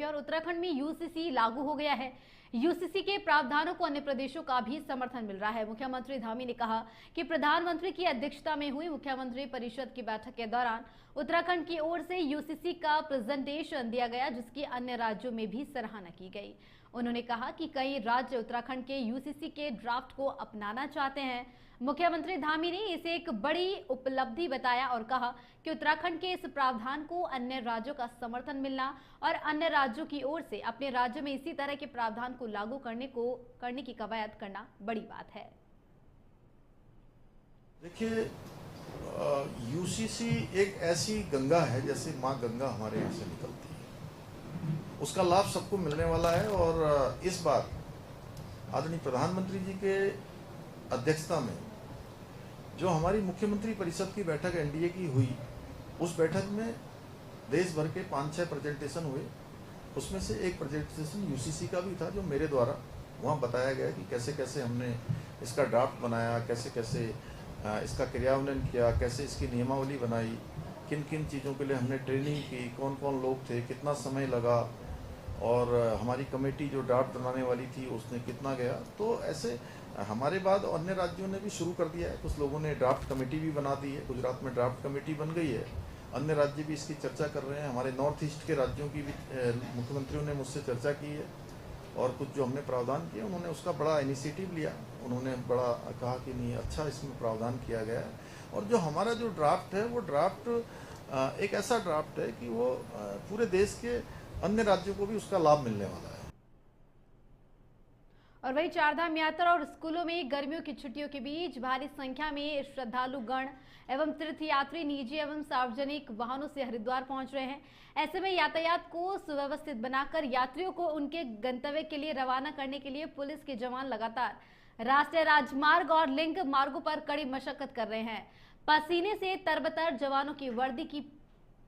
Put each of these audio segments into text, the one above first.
और उत्तराखंड में यूसीसी लागू हो गया है। यूसीसी के प्रावधानों को अन्य प्रदेशों का भी समर्थन मिल रहा है। मुख्यमंत्री धामी ने कहा कि प्रधानमंत्री की अध्यक्षता में हुई मुख्यमंत्री परिषद की बैठक के दौरान उत्तराखंड की ओर से यूसीसी का प्रेजेंटेशन दिया गया, जिसकी अन्य राज्यों में भी सराहना की गई। उन्होंने कहा कि कई राज्य उत्तराखंड के यूसीसी के ड्राफ्ट को अपनाना चाहते हैं। मुख्यमंत्री धामी ने इसे एक बड़ी उपलब्धि बताया और कहा कि उत्तराखंड के इस प्रावधान को अन्य राज्यों का समर्थन मिलना और अन्य राज्यों की ओर से अपने राज्य में इसी तरह के प्रावधान को लागू करने की कवायद करना बड़ी बात है। देखिए, यूसीसी एक ऐसी गंगा है जैसे माँ गंगा हमारे यहाँ से निकलती है, उसका लाभ सबको मिलने वाला है। और इस बार आदरणीय प्रधानमंत्री जी के अध्यक्षता में जो हमारी मुख्यमंत्री परिषद की बैठक एनडीए की हुई, उस बैठक में देश भर के 5-6 प्रेजेंटेशन हुए। उसमें से एक प्रेजेंटेशन यूसीसी का भी था, जो मेरे द्वारा वहाँ बताया गया कि कैसे कैसे हमने इसका ड्राफ्ट बनाया, कैसे कैसे इसका क्रियान्वयन किया, कैसे इसकी नियमावली बनाई, किन किन चीज़ों के लिए हमने ट्रेनिंग की, कौन कौन लोग थे, कितना समय लगा, और हमारी कमेटी जो ड्राफ्ट बनाने वाली थी उसने कितना गया। तो ऐसे हमारे बाद अन्य राज्यों ने भी शुरू कर दिया है। कुछ लोगों ने ड्राफ्ट कमेटी भी बना दी है, गुजरात में ड्राफ्ट कमेटी बन गई है, अन्य राज्य भी इसकी चर्चा कर रहे हैं। हमारे नॉर्थ ईस्ट के राज्यों की भी मुख्यमंत्रियों ने मुझसे चर्चा की है, और कुछ जो हमने प्रावधान किया उन्होंने उसका बड़ा इनिशिएटिव लिया। उन्होंने बड़ा कहा कि नहीं, अच्छा इसमें प्रावधान किया गया है। और जो हमारा जो ड्राफ्ट है वो ड्राफ्ट एक ऐसा ड्राफ्ट है कि वो पूरे देश के अन्य राज्यों को भी उसका लाभ मिलने वाला है। और वही चारधाम यात्रा और स्कूलों में गर्मियों की छुट्टियों के बीच भारी संख्या में श्रद्धालु गण एवं तीर्थयात्री निजी एवं सार्वजनिक वाहनों से हरिद्वार पहुंच रहे हैं। ऐसे में यातायात को सुव्यवस्थित बनाकर यात्रियों को उनके गंतव्य के लिए रवाना करने के लिए पुलिस के जवान लगातार राष्ट्रीय राजमार्ग और लिंक मार्गों पर कड़ी मशक्कत कर रहे हैं। पसीने से तरबतर जवानों की वर्दी की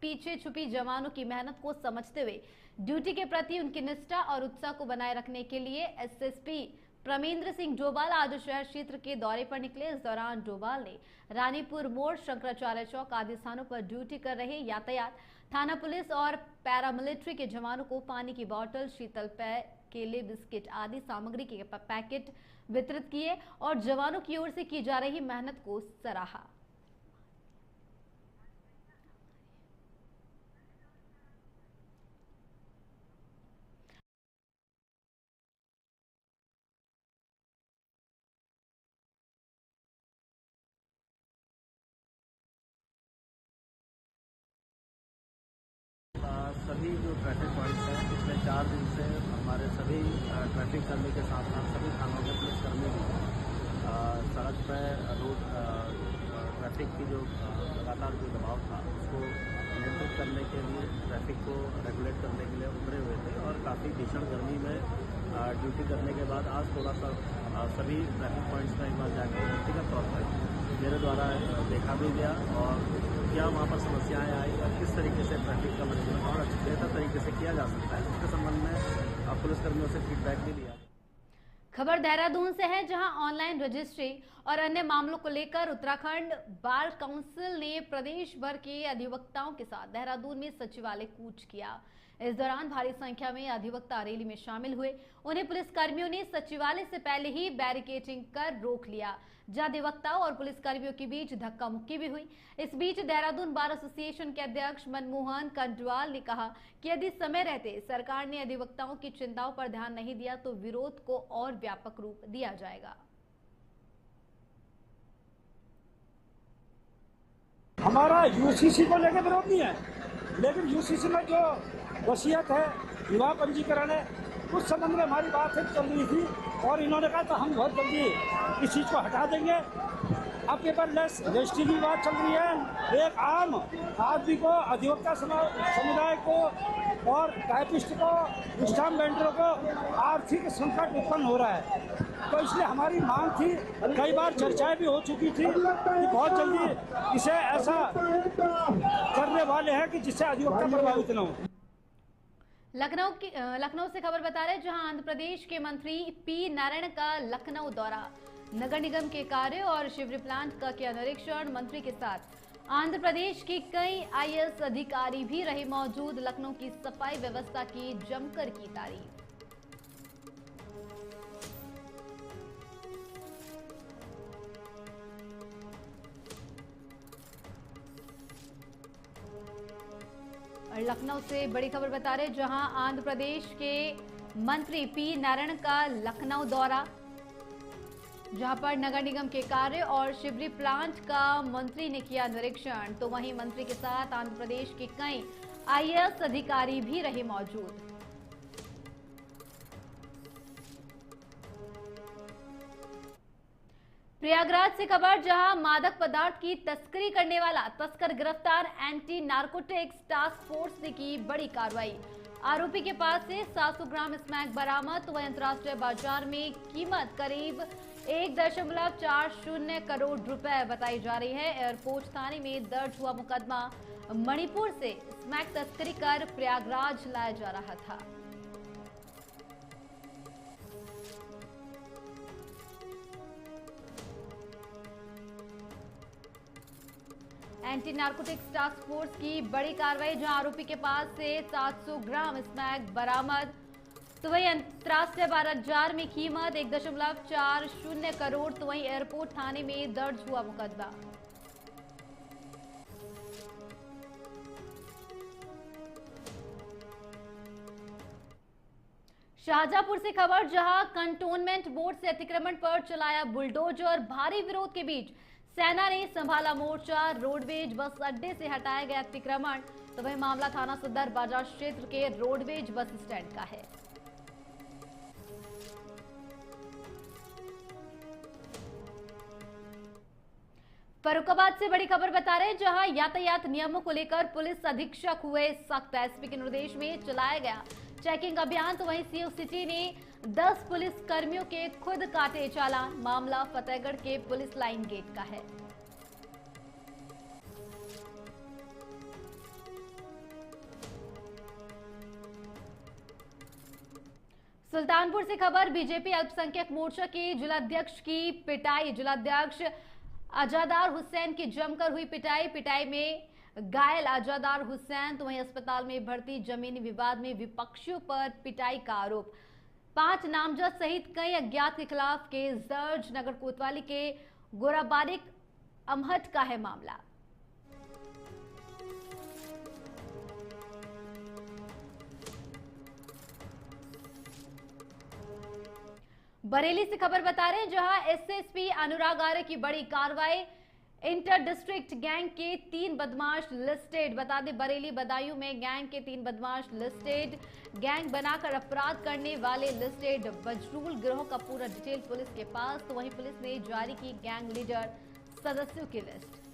पीछे छुपी जवानों की मेहनत को समझते हुए ड्यूटी के प्रति उनकी निष्ठा और उत्साह को बनाए रखने के लिए एसएसपी प्रमेंद्र सिंह डोभाल आज शहर क्षेत्र के दौरे पर निकले। इस दौरान डोभाल ने रानीपुर मोड़, शंकराचार्य चौक आदि स्थानों पर ड्यूटी कर रहे यातायात, थाना पुलिस और पैरामिलिट्री के जवानों को पानी की बोतल, शीतल पेय, केले, बिस्किट आदि सामग्री के पैकेट वितरित किए और जवानों की ओर से की जा रही मेहनत को सराहा। सभी जो ट्रैफिक पॉइंट्स हैं, पिछले 4 दिन से हमारे सभी ट्रैफिक कर्मी के साथ साथ सभी थानों के पुलिसकर्मी भी सड़क पर रोड ट्रैफिक की जो लगातार जो दबाव था उसको नियंत्रित करने के लिए, ट्रैफिक को रेगुलेट करने के लिए उतरे हुए थे। और काफ़ी भीषण गर्मी में ड्यूटी करने के बाद आज थोड़ा सा सभी ट्रैफिक पॉइंट्स में एक बार जाकर व्यक्तिगत तौर पर मेरे द्वारा देखा भी गया और क्या वहाँ पर समस्याएं आई और किस तरीके से ट्रैफिक का मैनेजमेंट और बेहतर तरीके से किया जा सकता है, इसके संबंध में पुलिसकर्मियों से फीडबैक भी लिया। खबर देहरादून से है, जहां ऑनलाइन रजिस्ट्री और अन्य मामलों को लेकर उत्तराखंड बार काउंसिल ने प्रदेश भर के अधिवक्ताओं के साथ देहरादून में सचिवालय कूच किया। इस दौरान भारी संख्या में अधिवक्ता रैली में शामिल हुए। उन्हें पुलिसकर्मियों ने सचिवालय से पहले ही बैरिकेडिंग कर रोक लिया, जहां अधिवक्ताओं और पुलिसकर्मियों के बीच धक्का मुक्की भी हुई। इस बीच देहरादून बार एसोसिएशन के अध्यक्ष मनमोहन कंटवाल ने कहा कि यदि समय रहते सरकार ने अधिवक्ताओं की चिंताओं पर ध्यान नहीं दिया तो विरोध को और व्यापक रूप दिया जाएगा। हमारा यूसीसी को लेकर विरोध नहीं है, लेकिन यूसीसी में जो वसीयत है, विवाह पंजीकरण है, उस संबंध में हमारी बात चल रही थी और इन्होंने कहा था हम बहुत जल्दी इस चीज़ को हटा देंगे। अब पेपरलेस रजिस्ट्री की बात चल रही है। एक आम आदमी को, अधिवक्ता समुदाय को और टाइपिस्ट को, स्टाम्प वेंडरों को आर्थिक संकट उत्पन्न हो रहा है। तो इसलिए हमारी मांग थी, कई बार चर्चाएं भी हो चुकी थी कि बहुत जल्दी इसे ऐसा करने वाले हैं कि जिससे अधिवक्ता प्रभावित न हो। लखनऊ से खबर बता रहे हैं, जहां आंध्र प्रदेश के मंत्री पी नारायण का लखनऊ दौरा, नगर निगम के कार्य और शिवरी प्लांट का किया निरीक्षण। मंत्री के साथ आंध्र प्रदेश के कई आईएएस अधिकारी भी रहे मौजूद। लखनऊ की सफाई व्यवस्था की जमकर की तारीफ। और लखनऊ से बड़ी खबर बता रहे, जहां आंध्र प्रदेश के मंत्री पी नारायण का लखनऊ दौरा, जहां पर नगर निगम के कार्य और शिवरी प्लांट का मंत्री ने किया निरीक्षण। तो वहीं मंत्री के साथ आंध्र प्रदेश के कई आईएएस अधिकारी भी रहे मौजूद। प्रयागराज से खबर, जहां मादक पदार्थ की तस्करी करने वाला तस्कर गिरफ्तार। एंटी नारकोटिक्स टास्क फोर्स ने की बड़ी कार्रवाई। आरोपी के पास से 700 ग्राम स्मैक बरामद। वहीं अंतर्राष्ट्रीय बाजार में कीमत करीब 1.40 करोड़ रुपए बताई जा रही है। एयरपोर्ट थाने में दर्ज हुआ मुकदमा। मणिपुर से स्मैक तस्करी कर प्रयागराज लाया जा रहा था। एंटी नारकोटिक्स टास्क फोर्स की बड़ी कार्रवाई, जहां आरोपी के पास से 700 ग्राम स्मैक बरामद। तो वहीं अंतर्राष्ट्रीय बाजार में कीमत 1.40 करोड़। तो वहीं एयरपोर्ट थाने में दर्ज हुआ मुकदमा। शाहजहांपुर से खबर, जहां कंटोनमेंट बोर्ड से अतिक्रमण पर चलाया बुलडोजर। भारी विरोध के बीच सेना ने संभाला मोर्चा। रोडवेज बस अड्डे से हटाया गया अतिक्रमण। तो वही मामला थाना सदर बाजार क्षेत्र के रोडवेज बस स्टैंड का है। फर्रुखाबाद से बड़ी खबर बता रहे हैं, जहां यातायात नियमों को लेकर पुलिस अधीक्षक हुए सख्त। एसपी के निर्देश में चलाया गया चेकिंग अभियान। तो वहीं सीओ सिटी ने 10 पुलिस कर्मियों के खुद काटे चालान। मामला फतेहगढ़ के पुलिस लाइन गेट का है। सुल्तानपुर से खबर, बीजेपी अल्पसंख्यक मोर्चा के जिलाध्यक्ष की पिटाई। जिलाध्यक्ष आजादार हुसैन की जमकर हुई पिटाई में घायल आजादार हुसैन। तो वहीं अस्पताल में भर्ती। जमीनी विवाद में विपक्षियों पर पिटाई का आरोप। 5 नामजद सहित कई अज्ञात के खिलाफ केस दर्ज। नगर कोतवाली के गोराबारिक अमहट का है मामला। बरेली से खबर बता रहे हैं, जहां एसएसपी अनुराग आर्य की बड़ी कार्रवाई। इंटर डिस्ट्रिक्ट गैंग के 3 बदमाश लिस्टेड। बता दें, बरेली बदायूं में गैंग के 3 बदमाश लिस्टेड। गैंग बनाकर अपराध करने वाले लिस्टेड। बजरूल गिरोह का पूरा डिटेल पुलिस के पास। तो वहीं पुलिस ने जारी की गैंग लीडर सदस्यों की लिस्ट।